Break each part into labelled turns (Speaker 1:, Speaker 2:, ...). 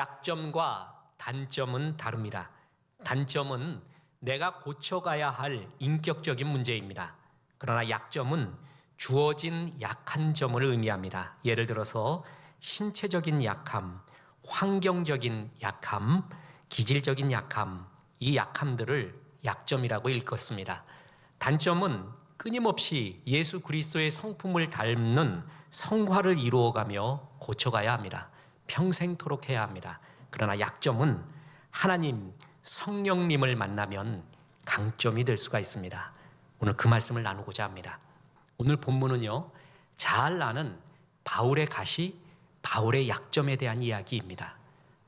Speaker 1: 약점과 단점은 다릅니다. 단점은 내가 고쳐가야 할 인격적인 문제입니다. 그러나 약점은 주어진 약한 점을 의미합니다. 예를 들어서 신체적인 약함, 환경적인 약함, 기질적인 약함, 이 약함들을 약점이라고 일컫습니다. 단점은 끊임없이 예수 그리스도의 성품을 닮는 성화를 이루어가며 고쳐가야 합니다. 평생토록 해야 합니다. 그러나 약점은 하나님, 성령님을 만나면 강점이 될 수가 있습니다. 오늘 그 말씀을 나누고자 합니다. 오늘 본문은요, 잘 아는 바울의 가시, 바울의 약점에 대한 이야기입니다.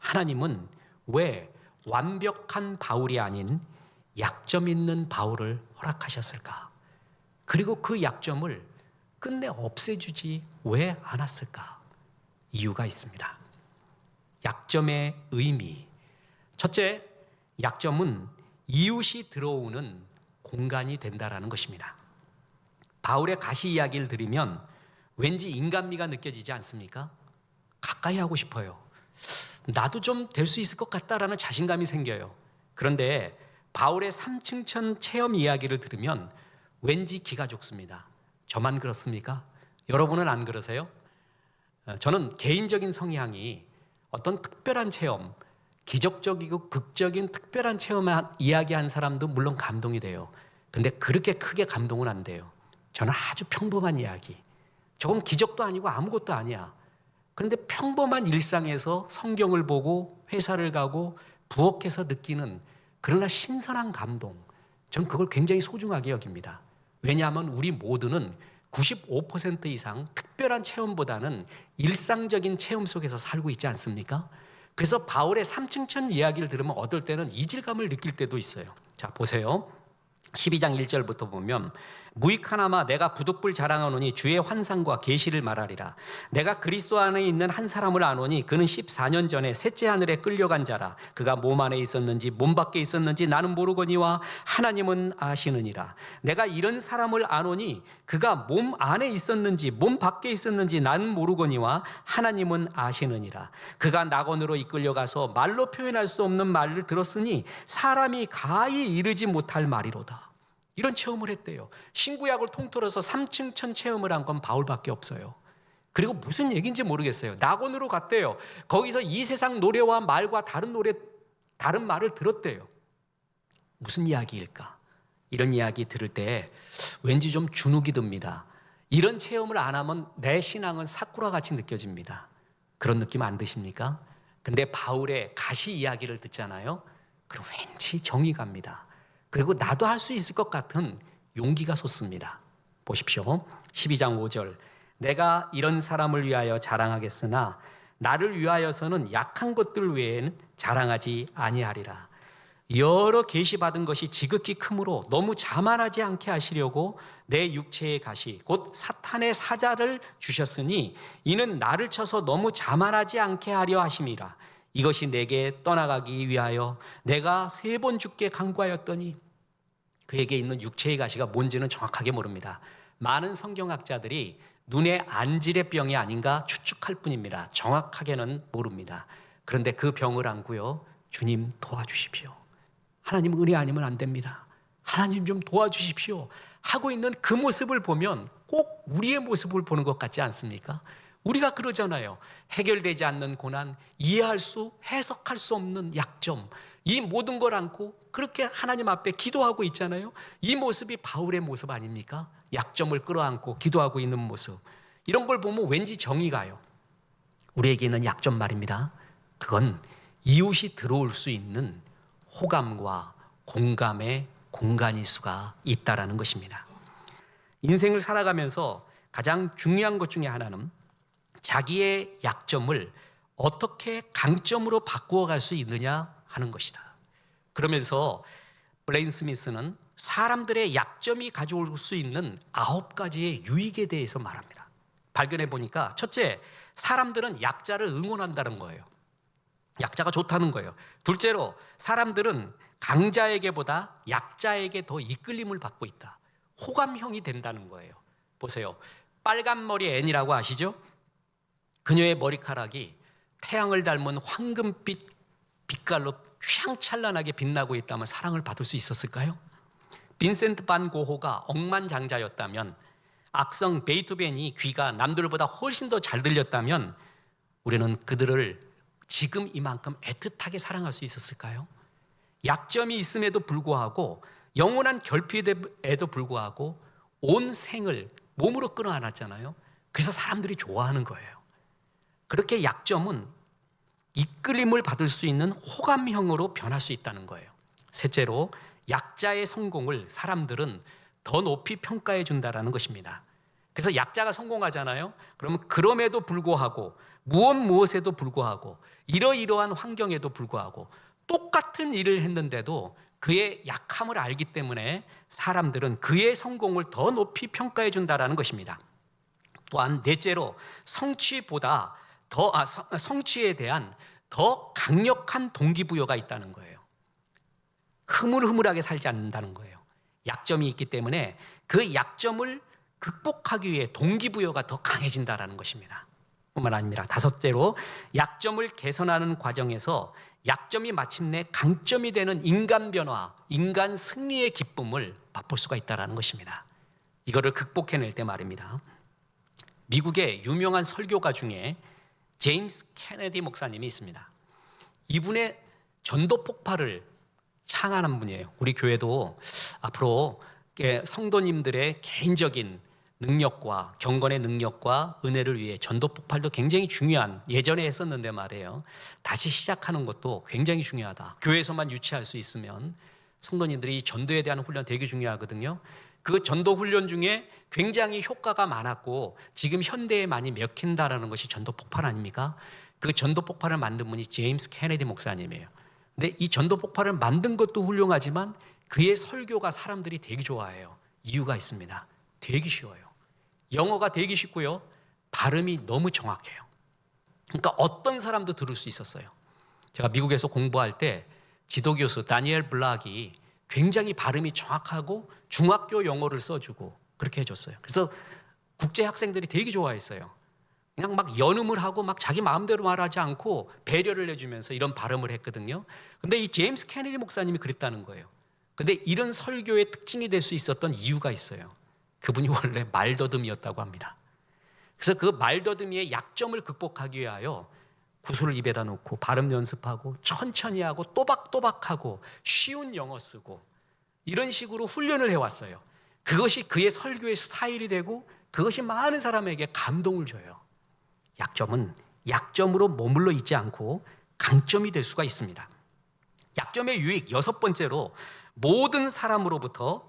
Speaker 1: 하나님은 왜 완벽한 바울이 아닌 약점 있는 바울을 허락하셨을까? 그리고 그 약점을 끝내 없애주지 왜 않았을까? 이유가 있습니다. 약점의 의미. 첫째, 약점은 이웃이 들어오는 공간이 된다라는 것입니다. 바울의 가시 이야기를 들으면 왠지 인간미가 느껴지지 않습니까? 가까이 하고 싶어요. 나도 좀 될 수 있을 것 같다라는 자신감이 생겨요. 그런데 바울의 3층천 체험 이야기를 들으면 왠지 기가 죽습니다. 저만 그렇습니까? 여러분은 안 그러세요? 저는 개인적인 성향이 어떤 특별한 체험, 기적적이고 극적인 특별한 체험을 이야기한 사람도 물론 감동이 돼요. 근데 그렇게 크게 감동은 안 돼요. 저는 아주 평범한 이야기. 저건 기적도 아니고 아무것도 아니야. 그런데 평범한 일상에서 성경을 보고 회사를 가고 부엌에서 느끼는 그러나 신선한 감동. 저는 그걸 굉장히 소중하게 여깁니다. 왜냐하면 우리 모두는 95% 이상 특별한 체험보다는 일상적인 체험 속에서 살고 있지 않습니까? 그래서 바울의 3층천 이야기를 들으면 어떨 때는 이질감을 느낄 때도 있어요. 자, 보세요. 12장 1절부터 보면 무익하나마 내가 부득불 자랑하노니 주의 환상과 계시를 말하리라. 내가 그리스도 안에 있는 한 사람을 아노니 그는 14년 전에 셋째 하늘에 끌려간 자라. 그가 몸 안에 있었는지 몸 밖에 있었는지 나는 모르거니와 하나님은 아시느니라. 내가 이런 사람을 아노니 그가 몸 안에 있었는지 몸 밖에 있었는지 나는 모르거니와 하나님은 아시느니라. 그가 낙원으로 이끌려가서 말로 표현할 수 없는 말을 들었으니 사람이 가히 이르지 못할 말이로다. 이런 체험을 했대요. 신구약을 통틀어서 3층천 체험을 한 건 바울밖에 없어요. 그리고 무슨 얘기인지 모르겠어요. 낙원으로 갔대요. 거기서 이 세상 노래와 말과 다른 말을 들었대요. 무슨 이야기일까? 이런 이야기 들을 때 왠지 좀 주눅이 듭니다. 이런 체험을 안 하면 내 신앙은 사쿠라 같이 느껴집니다. 그런 느낌 안 드십니까? 근데 바울의 가시 이야기를 듣잖아요. 그럼 왠지 정이 갑니다. 그리고 나도 할 수 있을 것 같은 용기가 솟습니다. 보십시오. 12장 5절. 내가 이런 사람을 위하여 자랑하겠으나 나를 위하여서는 약한 것들 외에는 자랑하지 아니하리라. 여러 계시받은 것이 지극히 크므로 너무 자만하지 않게 하시려고 내 육체의 가시 곧 사탄의 사자를 주셨으니 이는 나를 쳐서 너무 자만하지 않게 하려 하심이라. 이것이 내게 떠나가기 위하여 내가 3번 주께 간구하였더니 그에게 있는 육체의 가시가 뭔지는 정확하게 모릅니다. 많은 성경학자들이 눈의 안질의 병이 아닌가 추측할 뿐입니다. 정확하게는 모릅니다. 그런데 그 병을 안고요, 주님 도와주십시오. 하나님 은혜 아니면 안 됩니다. 하나님 좀 도와주십시오 하고 있는 그 모습을 보면 꼭 우리의 모습을 보는 것 같지 않습니까? 우리가 그러잖아요. 해결되지 않는 고난, 이해할 수, 해석할 수 없는 약점, 이 모든 걸 안고 그렇게 하나님 앞에 기도하고 있잖아요. 이 모습이 바울의 모습 아닙니까? 약점을 끌어안고 기도하고 있는 모습. 이런 걸 보면 왠지 정이 가요. 우리에게 있는 약점 말입니다. 그건 이웃이 들어올 수 있는 호감과 공감의 공간일 수가 있다라는 것입니다. 인생을 살아가면서 가장 중요한 것 중에 하나는 자기의 약점을 어떻게 강점으로 바꾸어 갈 수 있느냐 하는 것이다. 그러면서 블레인 스미스는 사람들의 약점이 가져올 수 있는 9가지의 유익에 대해서 말합니다. 발견해 보니까 첫째, 사람들은 약자를 응원한다는 거예요. 약자가 좋다는 거예요. 둘째로, 사람들은 강자에게보다 약자에게 더 이끌림을 받고 있다. 호감형이 된다는 거예요. 보세요. 빨간 머리 앤이라고 아시죠? 그녀의 머리카락이 태양을 닮은 황금빛 빛깔로 휘황찬란하게 빛나고 있다면 사랑을 받을 수 있었을까요? 빈센트 반 고호가 억만장자였다면, 악성 베이토벤이 귀가 남들보다 훨씬 더 잘 들렸다면 우리는 그들을 지금 이만큼 애틋하게 사랑할 수 있었을까요? 약점이 있음에도 불구하고, 영원한 결핍에도 불구하고 온 생을 몸으로 끌어안았잖아요. 그래서 사람들이 좋아하는 거예요. 그렇게 약점은 이끌림을 받을 수 있는 호감형으로 변할 수 있다는 거예요. 셋째로, 약자의 성공을 사람들은 더 높이 평가해 준다는 것입니다. 그래서 약자가 성공하잖아요. 그러면 그럼에도 불구하고, 무엇에도 불구하고, 이러이러한 환경에도 불구하고 똑같은 일을 했는데도 그의 약함을 알기 때문에 사람들은 그의 성공을 더 높이 평가해 준다는 것입니다. 또한 넷째로, 성취에 대한 더 강력한 동기부여가 있다는 거예요. 흐물흐물하게 살지 않는다는 거예요. 약점이 있기 때문에 그 약점을 극복하기 위해 동기부여가 더 강해진다는 것입니다. 뿐만 아닙니다. 다섯째로, 약점을 개선하는 과정에서 약점이 마침내 강점이 되는 인간 변화, 인간 승리의 기쁨을 맛볼 수가 있다는 것입니다. 이거를 극복해낼 때 말입니다. 미국의 유명한 설교가 중에 제임스 케네디 목사님이 있습니다. 이분의 전도 폭발을 창안한 분이에요. 우리 교회도 앞으로 성도님들의 개인적인 능력과 경건의 능력과 은혜를 위해 전도 폭발도 굉장히 중요한, 예전에 했었는데 말이에요. 다시 시작하는 것도 굉장히 중요하다. 교회에서만 유치할 수 있으면 성도님들이 전도에 대한 훈련 되게 중요하거든요. 그 전도 훈련 중에 굉장히 효과가 많았고 지금 현대에 많이 먹힌다라는 것이 전도 폭발 아닙니까? 그 전도 폭발을 만든 분이 제임스 케네디 목사님이에요. 근데 이 전도 폭발을 만든 것도 훌륭하지만 그의 설교가 사람들이 되게 좋아해요. 이유가 있습니다. 되게 쉬워요. 영어가 되게 쉽고요. 발음이 너무 정확해요. 그러니까 어떤 사람도 들을 수 있었어요. 제가 미국에서 공부할 때 지도교수 다니엘 블락이 굉장히 발음이 정확하고 중학교 영어를 써주고 그렇게 해줬어요. 그래서 국제 학생들이 되게 좋아했어요. 그냥 막 연음을 하고 막 자기 마음대로 말하지 않고 배려를 해주면서 이런 발음을 했거든요. 근데 이 제임스 케네디 목사님이 그랬다는 거예요. 근데 이런 설교의 특징이 될 수 있었던 이유가 있어요. 그분이 원래 말더듬이었다고 합니다. 그래서 그 말더듬이의 약점을 극복하기 위하여 구슬을 입에다 놓고 발음 연습하고 천천히 하고 또박또박하고 쉬운 영어 쓰고 이런 식으로 훈련을 해왔어요. 그것이 그의 설교의 스타일이 되고 그것이 많은 사람에게 감동을 줘요. 약점은 약점으로 머물러 있지 않고 강점이 될 수가 있습니다. 약점의 유익 여섯 번째로, 모든 사람으로부터,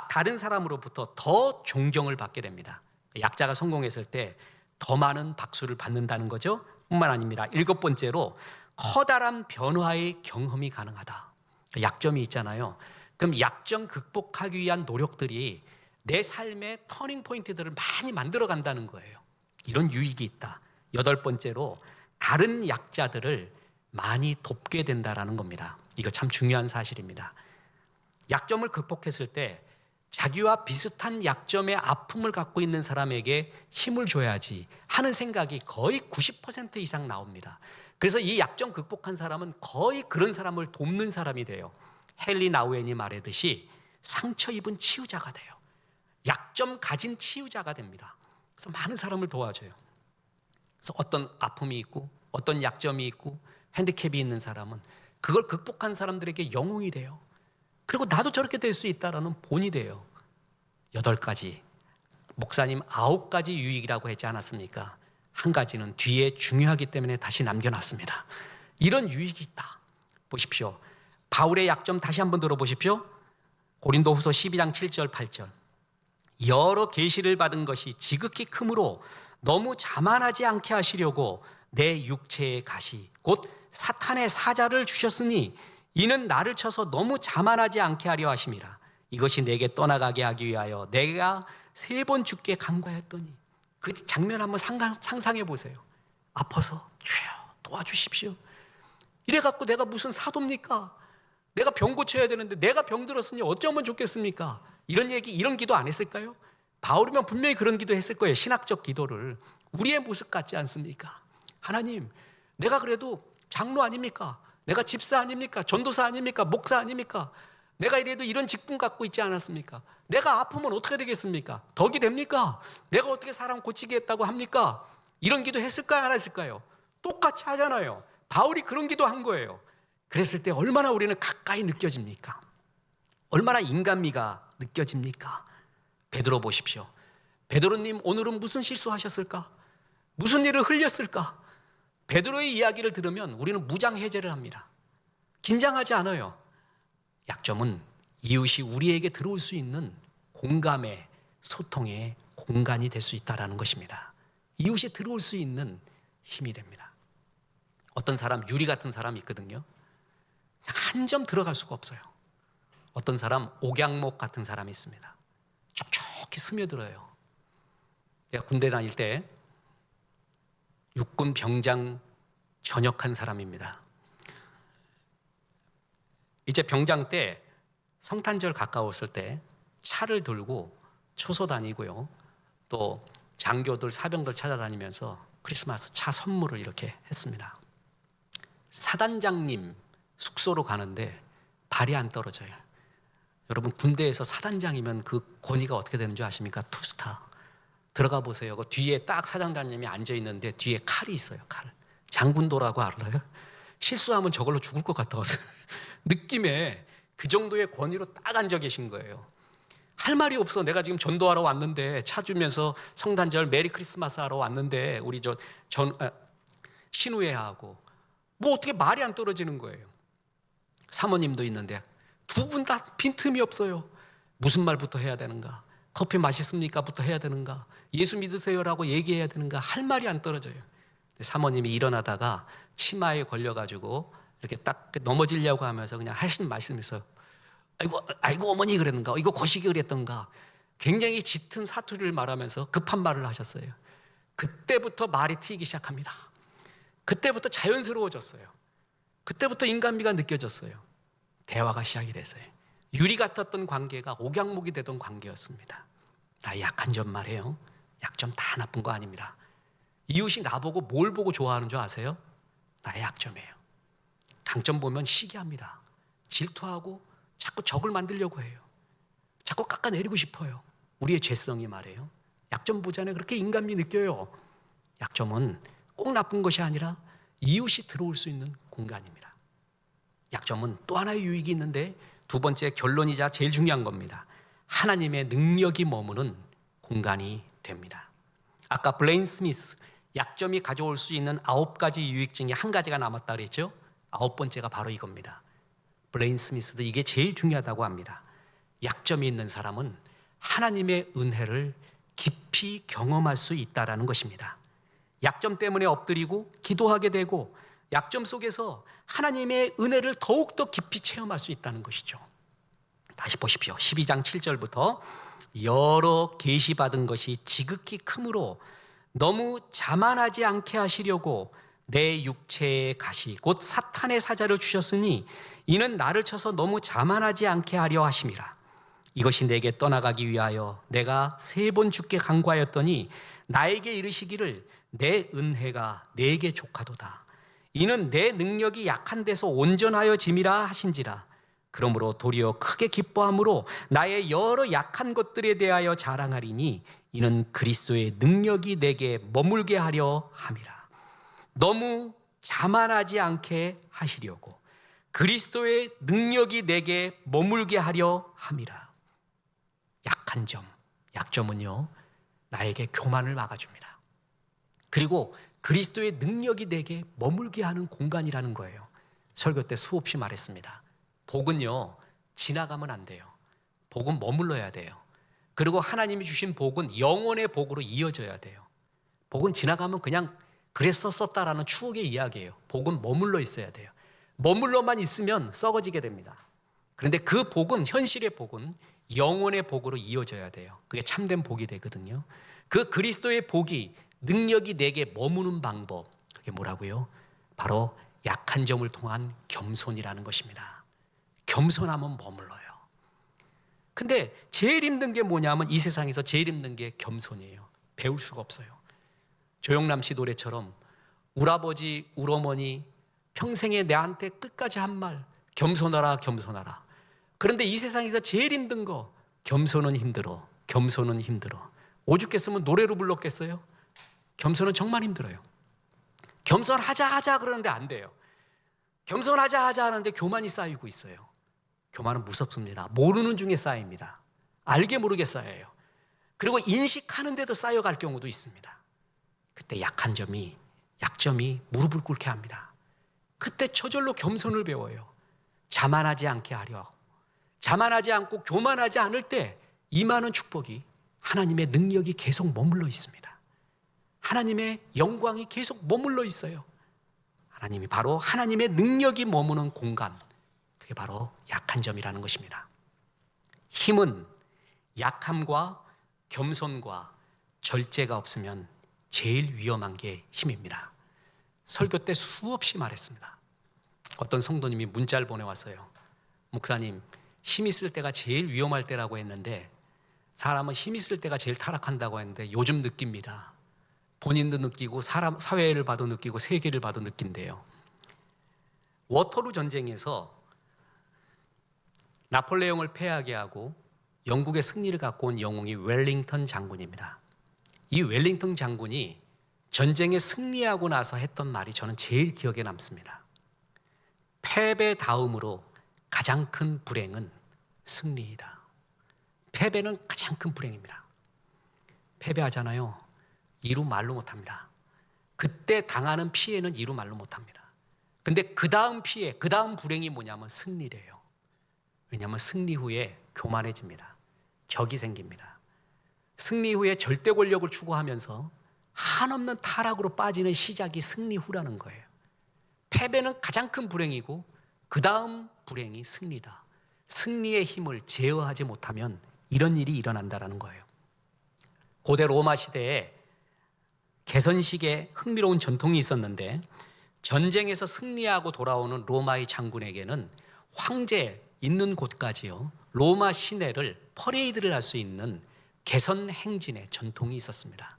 Speaker 1: 다른 사람으로부터 더 존경을 받게 됩니다. 약자가 성공했을 때 더 많은 박수를 받는다는 거죠. 뿐만 아닙니다. 일곱 번째로, 커다란 변화의 경험이 가능하다. 약점이 있잖아요. 그럼 약점 극복하기 위한 노력들이 내 삶의 터닝 포인트들을 많이 만들어 간다는 거예요. 이런 유익이 있다. 여덟 번째로, 다른 약자들을 많이 돕게 된다는 겁니다. 이거 참 중요한 사실입니다. 약점을 극복했을 때 자기와 비슷한 약점의 아픔을 갖고 있는 사람에게 힘을 줘야지 하는 생각이 거의 90% 이상 나옵니다. 그래서 이 약점 극복한 사람은 거의 그런 사람을 돕는 사람이 돼요. 헨리 나우엔이 말했듯이 상처 입은 치유자가 돼요. 약점 가진 치유자가 됩니다. 그래서 많은 사람을 도와줘요. 그래서 어떤 아픔이 있고 어떤 약점이 있고 핸디캡이 있는 사람은 그걸 극복한 사람들에게 영웅이 돼요. 그리고 나도 저렇게 될 수 있다라는 본이 돼요. 8가지, 목사님 9가지 유익이라고 했지 않았습니까? 한 가지는 뒤에 중요하기 때문에 다시 남겨놨습니다. 이런 유익이 있다. 보십시오. 바울의 약점 다시 한번 들어보십시오. 고린도후서 12장 7절 8절. 여러 계시를 받은 것이 지극히 크므로 너무 자만하지 않게 하시려고 내 육체의 가시 곧 사탄의 사자를 주셨으니 이는 나를 쳐서 너무 자만하지 않게 하려 하심이라. 이것이 내게 떠나가게 하기 위하여 내가 3번 죽게 간과했더니. 그 장면 한번 상상해 보세요. 아파서 주여 도와주십시오. 이래갖고 내가 무슨 사도입니까? 내가 병 고쳐야 되는데 내가 병 들었으니 어쩌면 좋겠습니까? 이런 얘기, 이런 기도 안 했을까요? 바울이면 분명히 그런 기도 했을 거예요. 신학적 기도를. 우리의 모습 같지 않습니까? 하나님, 내가 그래도 장로 아닙니까? 내가 집사 아닙니까? 전도사 아닙니까? 목사 아닙니까? 내가 이래도 이런 직분 갖고 있지 않았습니까? 내가 아프면 어떻게 되겠습니까? 덕이 됩니까? 내가 어떻게 사람 고치겠다고 합니까? 이런 기도 했을까요? 안 했을까요? 똑같이 하잖아요. 바울이 그런 기도 한 거예요. 그랬을 때 얼마나 우리는 가까이 느껴집니까? 얼마나 인간미가 느껴집니까? 베드로 보십시오. 베드로님 오늘은 무슨 실수하셨을까? 무슨 일을 흘렸을까? 베드로의 이야기를 들으면 우리는 무장해제를 합니다. 긴장하지 않아요. 약점은 이웃이 우리에게 들어올 수 있는 공감의, 소통의 공간이 될 수 있다는 것입니다. 이웃이 들어올 수 있는 힘이 됩니다. 어떤 사람, 유리 같은 사람이 있거든요. 한 점 들어갈 수가 없어요. 어떤 사람, 옥양목 같은 사람이 있습니다. 촉촉히 스며들어요. 제가 군대 다닐 때 육군 병장 전역한 사람입니다. 이제 병장 때 성탄절 가까웠을 때 차를 들고 초소 다니고요. 또 장교들, 사병들 찾아다니면서 크리스마스 차 선물을 이렇게 했습니다. 사단장님 숙소로 가는데 발이 안 떨어져요. 여러분 군대에서 사단장이면 그 권위가 어떻게 되는 줄 아십니까? 투스타. 들어가 보세요. 그 뒤에 딱 사단장님이 앉아 있는데 뒤에 칼이 있어요. 칼. 장군도라고 알아요? 실수하면 저걸로 죽을 것 같아서 느낌에 그 정도의 권위로 딱 앉아 계신 거예요. 할 말이 없어. 내가 지금 전도하러 왔는데 차 주면서 성탄절 메리 크리스마스 하러 왔는데 우리 신우회하고 뭐 어떻게 말이 안 떨어지는 거예요. 사모님도 있는데 두 분 다 빈틈이 없어요. 무슨 말부터 해야 되는가? 커피 맛있습니까? 부터 해야 되는가? 예수 믿으세요라고 얘기해야 되는가? 할 말이 안 떨어져요. 사모님이 일어나다가 치마에 걸려가지고 이렇게 딱 넘어지려고 하면서 그냥 하신 말씀이 있어요. 아이고 어머니 그랬는가? 이거 거시기 그랬던가? 굉장히 짙은 사투리를 말하면서 급한 말을 하셨어요. 그때부터 말이 튀기 시작합니다. 그때부터 자연스러워졌어요. 그때부터 인간미가 느껴졌어요. 대화가 시작이 됐어요. 유리 같았던 관계가 옥양목이 되던 관계였습니다. 나의 약한 점 말해요. 약점 다 나쁜 거 아닙니다. 이웃이 나보고 뭘 보고 좋아하는 줄 아세요? 나의 약점이에요. 강점 보면 시기합니다. 질투하고 자꾸 적을 만들려고 해요. 자꾸 깎아내리고 싶어요. 우리의 죄성이 말이에요. 약점 보잖아요. 그렇게 인간미 느껴요. 약점은 꼭 나쁜 것이 아니라 이웃이 들어올 수 있는 공간입니다. 약점은 또 하나의 유익이 있는데 두 번째 결론이자 제일 중요한 겁니다. 하나님의 능력이 머무는 공간이 됩니다. 아까 블레인 스미스, 약점이 가져올 수 있는 9가지 유익 중에 한 가지가 남았다 그랬죠? 9번째가 바로 이겁니다. 블레인 스미스도 이게 제일 중요하다고 합니다. 약점이 있는 사람은 하나님의 은혜를 깊이 경험할 수 있다는 것입니다. 약점 때문에 엎드리고 기도하게 되고 약점 속에서 하나님의 은혜를 더욱더 깊이 체험할 수 있다는 것이죠. 다시 보십시오. 12장 7절부터 여러 계시받은 것이 지극히 크므로 너무 자만하지 않게 하시려고 내 육체의 가시 곧 사탄의 사자를 주셨으니 이는 나를 쳐서 너무 자만하지 않게 하려 하심이라. 이것이 내게 떠나가기 위하여 내가 3번 주께 간구하였더니 나에게 이르시기를 내 은혜가 내게 족하도다. 이는 내 능력이 약한 데서 온전하여 짐이라 하신지라. 그러므로 도리어 크게 기뻐함으로 나의 여러 약한 것들에 대하여 자랑하리니 이는 그리스도의 능력이 내게 머물게 하려 함이라. 너무 자만하지 않게 하시려고 그리스도의 능력이 내게 머물게 하려 함이라. 약한 점, 약점은요 나에게 교만을 막아줍니다. 그리고 그리스도의 능력이 내게 머물게 하는 공간이라는 거예요. 설교 때 수없이 말했습니다. 복은요 지나가면 안 돼요. 복은 머물러야 돼요. 그리고 하나님이 주신 복은 영원의 복으로 이어져야 돼요. 복은 지나가면 그냥 그랬어 썼다라는 추억의 이야기예요. 복은 머물러 있어야 돼요. 머물러만 있으면 썩어지게 됩니다. 그런데 그 복은, 현실의 복은 영원의 복으로 이어져야 돼요. 그게 참된 복이 되거든요. 그 그리스도의 복이, 능력이 내게 머무는 방법, 그게 뭐라고요? 바로 약한 점을 통한 겸손이라는 것입니다. 겸손하면 머물러요. 근데 제일 힘든 게 뭐냐면 이 세상에서 제일 힘든 게 겸손이에요. 배울 수가 없어요. 조영남 씨 노래처럼 우리 아버지, 우리 어머니 평생에 내한테 끝까지 한 말, 겸손하라, 겸손하라. 그런데 이 세상에서 제일 힘든 거, 겸손은 힘들어. 겸손은 힘들어. 오죽했으면 노래로 불렀겠어요? 겸손은 정말 힘들어요. 겸손하자 그러는데 안 돼요. 겸손하자 하는데 교만이 쌓이고 있어요. 교만은 무섭습니다. 모르는 중에 쌓입니다. 알게 모르게 쌓여요. 그리고 인식하는데도 쌓여갈 경우도 있습니다. 그때 약점이 무릎을 꿇게 합니다. 그때 저절로 겸손을 배워요. 자만하지 않게 하려. 자만하지 않고 교만하지 않을 때 임하는 축복이, 하나님의 능력이 계속 머물러 있습니다. 하나님의 영광이 계속 머물러 있어요. 하나님의 능력이 머무는 공간, 그게 바로 약한 점이라는 것입니다. 힘은 약함과 겸손과 절제가 없으면 제일 위험한 게 힘입니다. 설교 때 수없이 말했습니다. 어떤 성도님이 문자를 보내왔어요. 목사님, 힘 있을 때가 제일 위험할 때라고 했는데, 사람은 힘 있을 때가 제일 타락한다고 했는데 요즘 느낍니다. 본인도 느끼고 사회를 봐도 느끼고 세계를 봐도 느낀대요. 워터루 전쟁에서 나폴레옹을 패하게 하고 영국의 승리를 갖고 온 영웅이 웰링턴 장군입니다. 이 웰링턴 장군이 전쟁에 승리하고 나서 했던 말이 저는 제일 기억에 남습니다. 패배 다음으로 가장 큰 불행은 승리이다. 패배는 가장 큰 불행입니다. 패배하잖아요. 이루 말로 못합니다. 그때 당하는 피해는 이루 말로 못합니다. 근데 그 다음 피해, 그 다음 불행이 뭐냐면 승리래요. 왜냐하면 승리 후에 교만해집니다. 적이 생깁니다. 승리 후에 절대 권력을 추구하면서 한없는 타락으로 빠지는 시작이 승리 후라는 거예요. 패배는 가장 큰 불행이고 그 다음 불행이 승리다. 승리의 힘을 제어하지 못하면 이런 일이 일어난다는 거예요. 고대 로마 시대에 개선식의 흥미로운 전통이 있었는데, 전쟁에서 승리하고 돌아오는 로마의 장군에게는 황제 있는 곳까지요, 로마 시내를 퍼레이드를 할 수 있는 개선 행진의 전통이 있었습니다.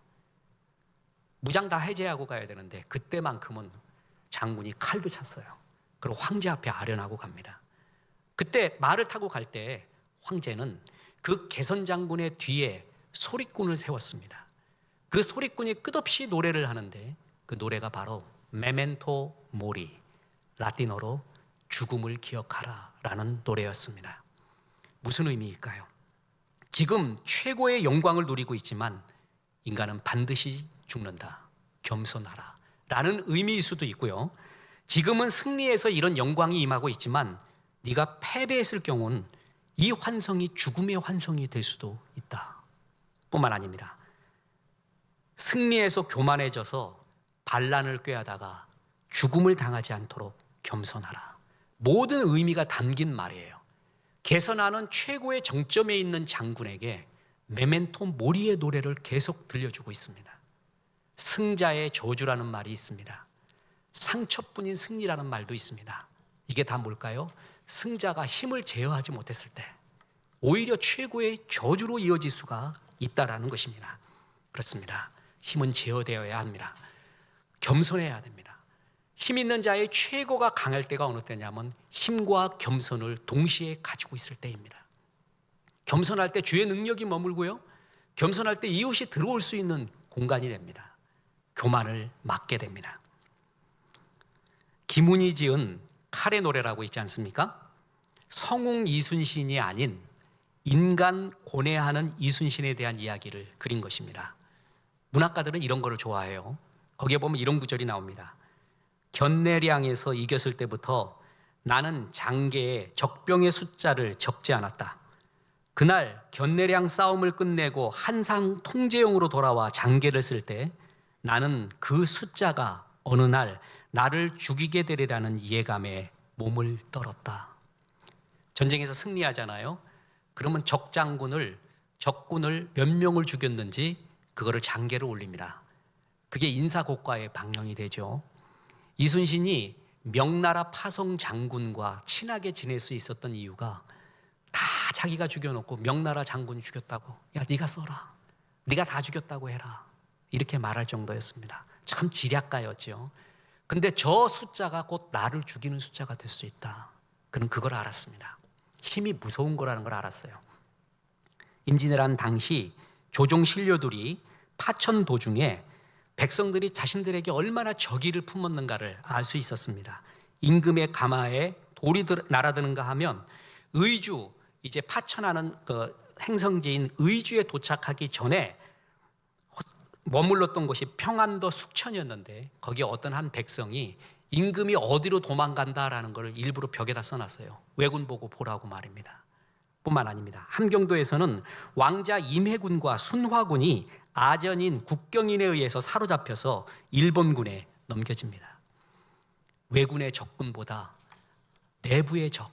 Speaker 1: 무장 다 해제하고 가야 되는데 그때만큼은 장군이 칼도 찼어요. 그리고 황제 앞에 아련하고 갑니다. 그때 말을 타고 갈 때 황제는 그 개선 장군의 뒤에 소리꾼을 세웠습니다. 그 소리꾼이 끝없이 노래를 하는데 그 노래가 바로 메멘토 모리, 라틴어로 죽음을 기억하라 라는 노래였습니다. 무슨 의미일까요? 지금 최고의 영광을 누리고 있지만 인간은 반드시 죽는다. 겸손하라 라는 의미일 수도 있고요. 지금은 승리해서 이런 영광이 임하고 있지만 네가 패배했을 경우는 이 환성이 죽음의 환성이 될 수도 있다. 뿐만 아닙니다. 승리해서 교만해져서 반란을 꾀하다가 죽음을 당하지 않도록 겸손하라. 모든 의미가 담긴 말이에요. 개선하는 최고의 정점에 있는 장군에게 메멘토 모리의 노래를 계속 들려주고 있습니다. 승자의 저주라는 말이 있습니다. 상처뿐인 승리라는 말도 있습니다. 이게 다 뭘까요? 승자가 힘을 제어하지 못했을 때 오히려 최고의 저주로 이어질 수가 있다라는 것입니다. 그렇습니다. 힘은 제어되어야 합니다. 겸손해야 됩니다. 힘 있는 자의 최고가 강할 때가 어느 때냐면 힘과 겸손을 동시에 가지고 있을 때입니다. 겸손할 때 주의 능력이 머물고요, 겸손할 때 이웃이 들어올 수 있는 공간이 됩니다. 교만을 막게 됩니다. 김훈이 지은 칼의 노래라고 있지 않습니까? 성웅 이순신이 아닌 인간 고뇌하는 이순신에 대한 이야기를 그린 것입니다. 문학가들은 이런 거를 좋아해요. 거기에 보면 이런 구절이 나옵니다. 견내량에서 이겼을 때부터 나는 장계의 적병의 숫자를 적지 않았다. 그날 견내량 싸움을 끝내고 한상 통제용으로 돌아와 장계를 쓸 때 나는 그 숫자가 어느 날 나를 죽이게 되리라는 예감에 몸을 떨었다. 전쟁에서 승리하잖아요. 그러면 적군을 몇 명을 죽였는지 그거를 장계로 올립니다. 그게 인사고과의 방영이 되죠. 이순신이 명나라 파송 장군과 친하게 지낼 수 있었던 이유가 다 자기가 죽여놓고 명나라 장군이 죽였다고, 야 네가 써라, 네가 다 죽였다고 해라, 이렇게 말할 정도였습니다. 참 지략가였죠. 근데 저 숫자가 곧 나를 죽이는 숫자가 될 수 있다. 그는 그걸 알았습니다. 힘이 무서운 거라는 걸 알았어요. 임진왜란 당시 조종 신료들이 파천 도중에 백성들이 자신들에게 얼마나 적의를 품었는가를 알 수 있었습니다. 임금의 가마에 돌이 날아드는가 하면 의주, 이제 파천하는 그 행성지인 의주에 도착하기 전에 머물렀던 곳이 평안도 숙천이었는데 거기에 어떤 한 백성이 임금이 어디로 도망간다라는 걸 일부러 벽에다 써놨어요. 왜군 보고 보라고 말입니다. 뿐만 아닙니다. 함경도에서는 왕자 임해군과 순화군이 아전인 국경인에 의해서 사로잡혀서 일본군에 넘겨집니다. 왜군의 적군보다 내부의 적,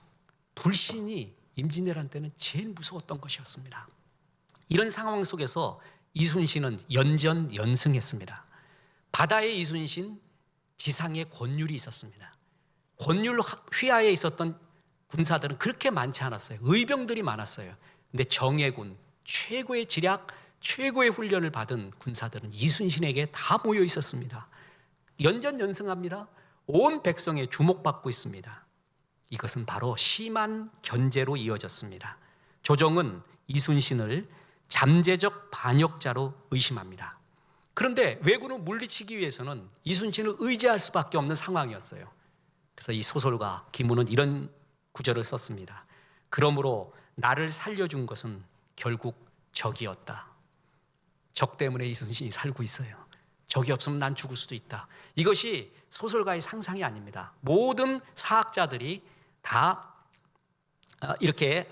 Speaker 1: 불신이 임진왜란 때는 제일 무서웠던 것이었습니다. 이런 상황 속에서 이순신은 연전연승했습니다. 바다의 이순신, 지상에 권율이 있었습니다. 권율 휘하에 있었던 군사들은 그렇게 많지 않았어요. 의병들이 많았어요. 근데 정예군, 최고의 지략, 최고의 훈련을 받은 군사들은 이순신에게 다 모여 있었습니다. 연전연승합니다. 온 백성에 주목받고 있습니다. 이것은 바로 심한 견제로 이어졌습니다. 조정은 이순신을 잠재적 반역자로 의심합니다. 그런데 왜군을 물리치기 위해서는 이순신을 의지할 수밖에 없는 상황이었어요. 그래서 이 소설가 김훈은 이런 구절을 썼습니다. 그러므로 나를 살려준 것은 결국 적이었다. 적 때문에 이순신이 살고 있어요. 적이 없으면 난 죽을 수도 있다. 이것이 소설가의 상상이 아닙니다. 모든 사학자들이 다 이렇게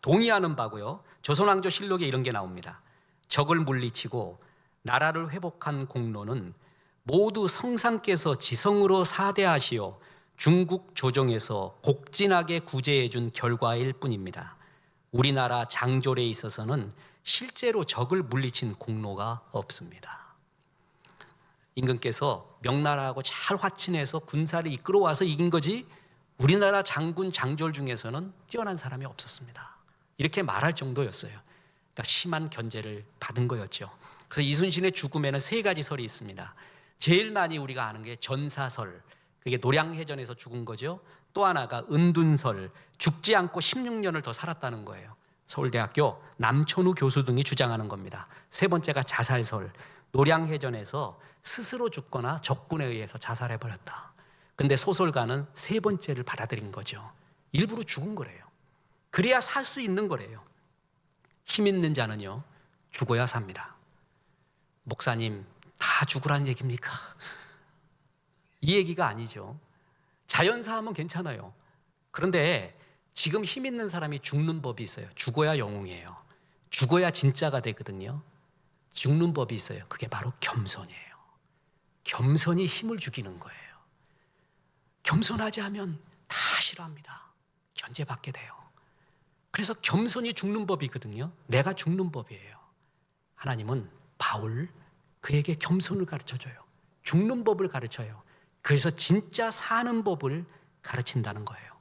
Speaker 1: 동의하는 바고요. 조선왕조 실록에 이런 게 나옵니다. 적을 물리치고 나라를 회복한 공로는 모두 성상께서 지성으로 사대하시어 중국 조정에서 곡진하게 구제해 준 결과일 뿐입니다. 우리나라 장졸에 있어서는 실제로 적을 물리친 공로가 없습니다. 임금께서 명나라하고 잘 화친해서 군사를 이끌어와서 이긴 거지 우리나라 장군 장졸 중에서는 뛰어난 사람이 없었습니다. 이렇게 말할 정도였어요. 그러니까 심한 견제를 받은 거였죠. 그래서 이순신의 죽음에는 세 가지 설이 있습니다. 제일 많이 우리가 아는 게 전사설, 그게 노량해전에서 죽은 거죠. 또 하나가 은둔설, 죽지 않고 16년을 더 살았다는 거예요. 서울대학교 남천우 교수 등이 주장하는 겁니다. 세 번째가 자살설, 노량해전에서 스스로 죽거나 적군에 의해서 자살해버렸다. 근데 소설가는 세 번째를 받아들인 거죠. 일부러 죽은 거래요. 그래야 살 수 있는 거래요. 힘 있는 자는요, 죽어야 삽니다. 목사님, 다 죽으란 얘기입니까? 이 얘기가 아니죠. 자연사하면 괜찮아요. 그런데 지금 힘 있는 사람이 죽는 법이 있어요. 죽어야 영웅이에요. 죽어야 진짜가 되거든요. 죽는 법이 있어요. 그게 바로 겸손이에요. 겸손이 힘을 죽이는 거예요. 겸손하지 않으면 다 싫어합니다. 견제받게 돼요. 그래서 겸손이 죽는 법이거든요. 내가 죽는 법이에요. 하나님은 바울, 그에게 겸손을 가르쳐줘요. 죽는 법을 가르쳐요. 그래서 진짜 사는 법을 가르친다는 거예요.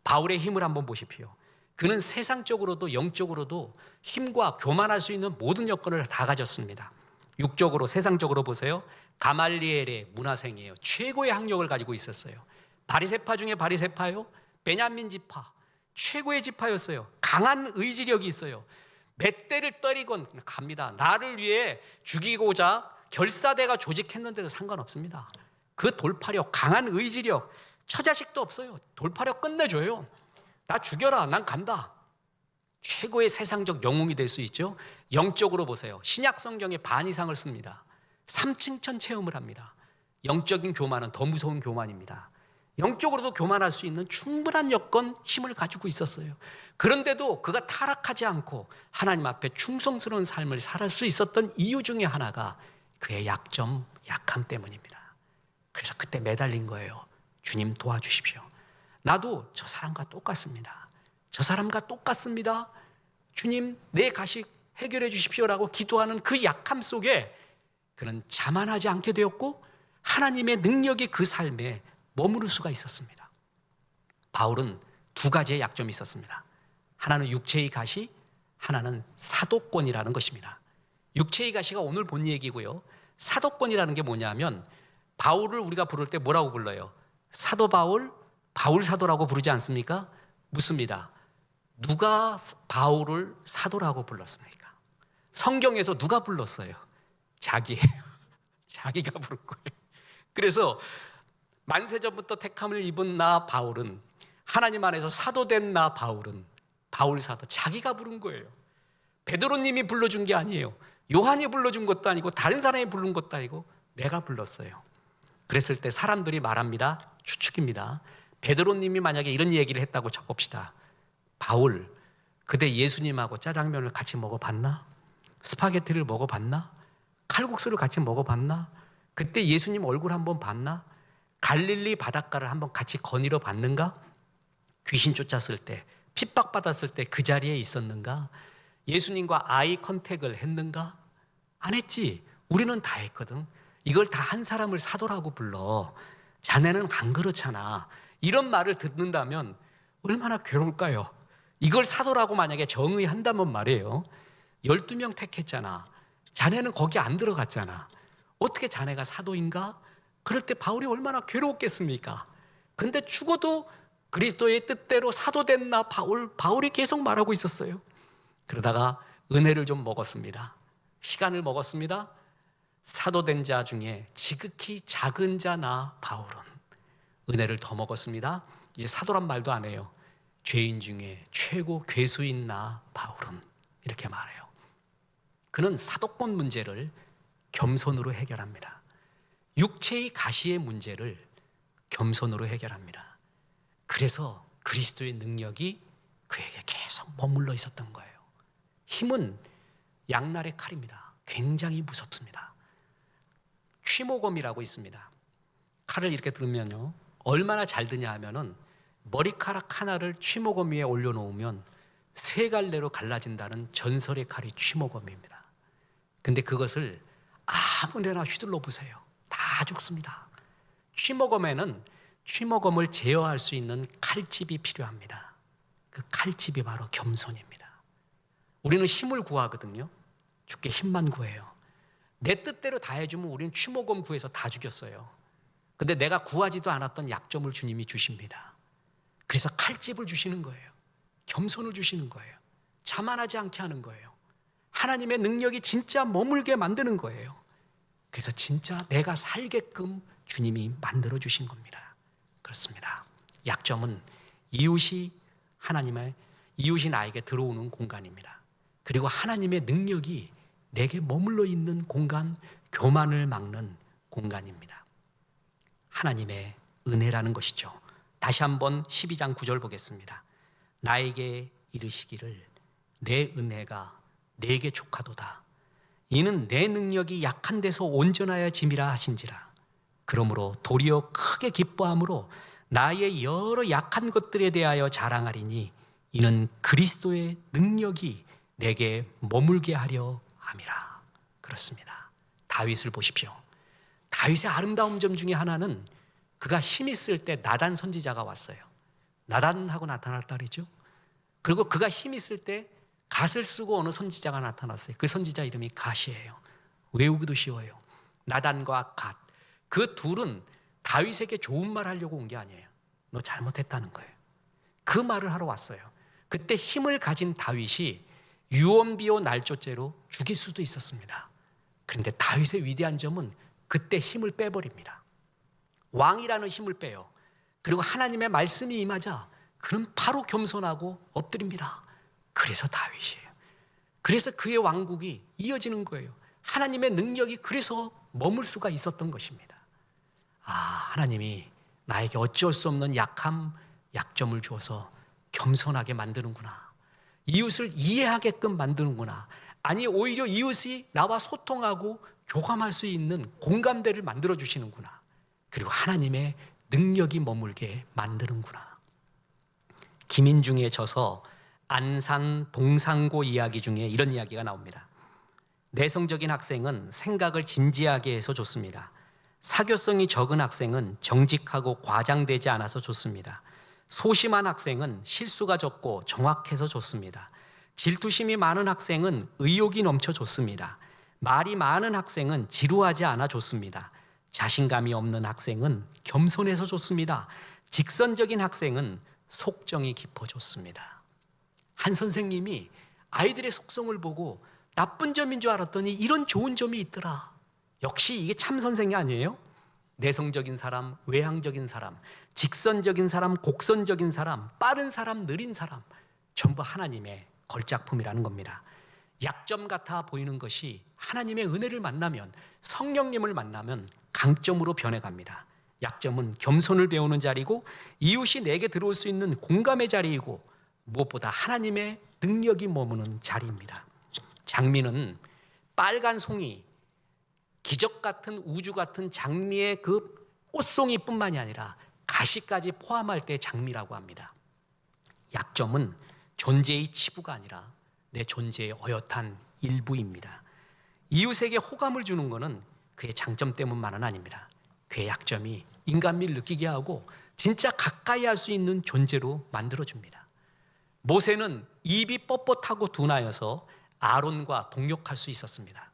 Speaker 1: 바울의 힘을 한번 보십시오. 그는 세상적으로도 영적으로도 힘과 교만할 수 있는 모든 여건을 다 가졌습니다. 육적으로, 세상적으로 보세요. 가말리엘의 문화생이에요. 최고의 학력을 가지고 있었어요. 바리새파 중에 바리새파요. 베냐민 지파, 최고의 지파였어요. 강한 의지력이 있어요. 몇 대를 때리건 갑니다. 나를 위해 죽이고자 결사대가 조직했는데도 상관없습니다. 그 돌파력, 강한 의지력, 처자식도 없어요. 돌파력 끝내줘요. 나 죽여라, 난 간다. 최고의 세상적 영웅이 될 수 있죠. 영적으로 보세요. 신약 성경의 반 이상을 씁니다. 3층천 체험을 합니다. 영적인 교만은 더 무서운 교만입니다. 영적으로도 교만할 수 있는 충분한 여건, 힘을 가지고 있었어요. 그런데도 그가 타락하지 않고 하나님 앞에 충성스러운 삶을 살 수 있었던 이유 중에 하나가 그의 약점, 약함 때문입니다. 그래서 그때 매달린 거예요. 주님 도와주십시오. 나도 저 사람과 똑같습니다. 저 사람과 똑같습니다. 주님, 내 가식 해결해 주십시오라고 기도하는 그 약함 속에 그는 자만하지 않게 되었고 하나님의 능력이 그 삶에 머무를 수가 있었습니다. 바울은 두 가지의 약점이 있었습니다. 하나는 육체의 가시, 하나는 사도권이라는 것입니다. 육체의 가시가 오늘 본 얘기고요. 사도권이라는 게 뭐냐면 바울을 우리가 부를 때 뭐라고 불러요? 사도 바울, 바울 사도라고 부르지 않습니까? 묻습니다. 누가 바울을 사도라고 불렀습니까? 성경에서 누가 불렀어요? 자기예요. 자기가 부른 거예요. 그래서 만세전부터 택함을 입은 나 바울은, 하나님 안에서 사도된 나 바울은, 바울 사도, 자기가 부른 거예요. 베드로님이 불러준 게 아니에요. 요한이 불러준 것도 아니고 다른 사람이 부른 것도 아니고 내가 불렀어요. 그랬을 때 사람들이 말합니다. 추측입니다. 베드로님이 만약에 이런 얘기를 했다고 쳐봅시다. 바울, 그대 예수님하고 짜장면을 같이 먹어봤나? 스파게티를 먹어봤나? 칼국수를 같이 먹어봤나? 그때 예수님 얼굴 한번 봤나? 갈릴리 바닷가를 한번 같이 거닐어 봤는가? 귀신 쫓았을 때, 핍박받았을 때 그 자리에 있었는가? 예수님과 아이 컨택을 했는가? 안 했지. 우리는 다 했거든. 이걸 다 한 사람을 사도라고 불러. 자네는 안 그렇잖아. 이런 말을 듣는다면 얼마나 괴로울까요? 이걸 사도라고 만약에 정의한다면 말이에요. 12명 택했잖아. 자네는 거기 안 들어갔잖아. 어떻게 자네가 사도인가? 그럴 때 바울이 얼마나 괴로웠겠습니까? 근데 죽어도 그리스도의 뜻대로 사도된 나 바울이 계속 말하고 있었어요. 그러다가 은혜를 좀 먹었습니다. 시간을 먹었습니다. 사도된 자 중에 지극히 작은 자 나 바울은 은혜를 더 먹었습니다. 이제 사도란 말도 안 해요. 죄인 중에 최고 괴수인 나 바울은 이렇게 말해요. 그는 사도권 문제를 겸손으로 해결합니다. 육체의 가시의 문제를 겸손으로 해결합니다. 그래서 그리스도의 능력이 그에게 계속 머물러 있었던 거예요. 힘은 양날의 칼입니다. 굉장히 무섭습니다. 취모검이라고 있습니다. 칼을 이렇게 들으면요, 얼마나 잘 드냐 하면은 머리카락 하나를 취모검 위에 올려놓으면 세 갈래로 갈라진다는 전설의 칼이 취모검입니다. 근데 그것을 아무데나 휘둘러 보세요. 다 죽습니다. 취모검에는 취모검을 제어할 수 있는 칼집이 필요합니다. 그 칼집이 바로 겸손입니다. 우리는 힘을 구하거든요. 주께 힘만 구해요. 내 뜻대로 다 해주면 우리는 취모검 구해서 다 죽였어요. 근데 내가 구하지도 않았던 약점을 주님이 주십니다. 그래서 칼집을 주시는 거예요. 겸손을 주시는 거예요. 자만하지 않게 하는 거예요. 하나님의 능력이 진짜 머물게 만드는 거예요. 그래서 진짜 내가 살게끔 주님이 만들어 주신 겁니다. 그렇습니다. 약점은 이웃이 나에게 들어오는 공간입니다. 그리고 하나님의 능력이 내게 머물러 있는 공간, 교만을 막는 공간입니다. 하나님의 은혜라는 것이죠. 다시 한번 12장 9절 보겠습니다. 나에게 이르시기를 내 은혜가 내게 족하도다. 이는 내 능력이 약한 데서 온전하여 짐이라 하신지라. 그러므로 도리어 크게 기뻐함으로 나의 여러 약한 것들에 대하여 자랑하리니 이는 그리스도의 능력이 내게 머물게 하려 함이라. 그렇습니다. 다윗을 보십시오. 다윗의 아름다운 점 중에 하나는 그가 힘 있을 때 나단 선지자가 왔어요. 나단하고 나타났다 그러죠. 그리고 그가 힘 있을 때 갓을 쓰고 어느 선지자가 나타났어요. 그 선지자 이름이 갓이에요. 외우기도 쉬워요. 나단과 갓. 그 둘은 다윗에게 좋은 말 하려고 온 게 아니에요. 너 잘못했다는 거예요. 그 말을 하러 왔어요. 그때 힘을 가진 다윗이 유언비어 날조죄로 죽일 수도 있었습니다. 그런데 다윗의 위대한 점은 그때 힘을 빼버립니다. 왕이라는 힘을 빼요. 그리고 하나님의 말씀이 임하자 그는 바로 겸손하고 엎드립니다. 그래서 다윗이에요. 그래서 그의 왕국이 이어지는 거예요. 하나님의 능력이 그래서 머물 수가 있었던 것입니다. 하나님이 나에게 어쩔 수 없는 약점을 주어서 겸손하게 만드는구나. 이웃을 이해하게끔 만드는구나. 아니 오히려 이웃이 나와 소통하고 교감할 수 있는 공감대를 만들어 주시는구나. 그리고 하나님의 능력이 머물게 만드는구나. 김인중에 져서 안산 동상고 이야기 중에 이런 이야기가 나옵니다. 내성적인 학생은 생각을 진지하게 해서 좋습니다. 사교성이 적은 학생은 정직하고 과장되지 않아서 좋습니다. 소심한 학생은 실수가 적고 정확해서 좋습니다. 질투심이 많은 학생은 의욕이 넘쳐 좋습니다. 말이 많은 학생은 지루하지 않아 좋습니다. 자신감이 없는 학생은 겸손해서 좋습니다. 직선적인 학생은 속정이 깊어 좋습니다. 한 선생님이 아이들의 속성을 보고 나쁜 점인 줄 알았더니 이런 좋은 점이 있더라. 역시 이게 참 선생이 아니에요? 내성적인 사람, 외향적인 사람, 직선적인 사람, 곡선적인 사람, 빠른 사람, 느린 사람, 전부 하나님의 걸작품이라는 겁니다. 약점 같아 보이는 것이 하나님의 은혜를 만나면, 성령님을 만나면 강점으로 변해갑니다. 약점은 겸손을 배우는 자리고, 이웃이 내게 들어올 수 있는 공감의 자리이고, 무엇보다 하나님의 능력이 머무는 자리입니다. 장미는 빨간 송이, 기적 같은 우주 같은 장미의 그 꽃송이뿐만이 아니라 가시까지 포함할 때 장미라고 합니다. 약점은 존재의 치부가 아니라 내 존재의 어엿한 일부입니다. 이웃에게 호감을 주는 것은 그의 장점 때문만은 아닙니다. 그의 약점이 인간미를 느끼게 하고 진짜 가까이 할 수 있는 존재로 만들어줍니다. 모세는 입이 뻣뻣하고 둔하여서 아론과 동역할 수 있었습니다.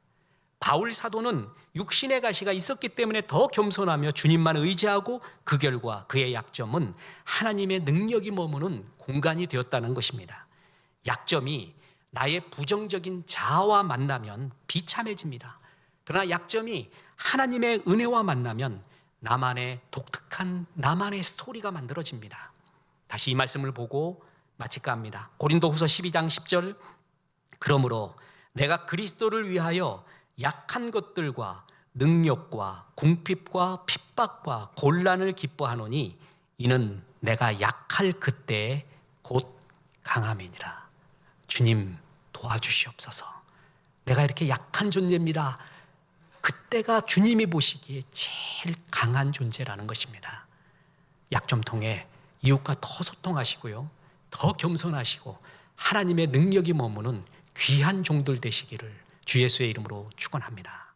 Speaker 1: 바울 사도는 육신의 가시가 있었기 때문에 더 겸손하며 주님만 의지하고 그 결과 그의 약점은 하나님의 능력이 머무는 공간이 되었다는 것입니다. 약점이 나의 부정적인 자아와 만나면 비참해집니다. 그러나 약점이 하나님의 은혜와 만나면 나만의 독특한 나만의 스토리가 만들어집니다. 다시 이 말씀을 보고 마칠까 합니다. 고린도후서 12장 10절, 그러므로 내가 그리스도를 위하여 약한 것들과 능력과 궁핍과 핍박과 곤란을 기뻐하노니 이는 내가 약할 그때에 곧 강함이니라. 주님 도와주시옵소서. 내가 이렇게 약한 존재입니다. 그때가 주님이 보시기에 제일 강한 존재라는 것입니다. 약점 통해 이웃과 더 소통하시고요, 더 겸손하시고 하나님의 능력이 머무는 귀한 종들 되시기를 주 예수의 이름으로 축원합니다.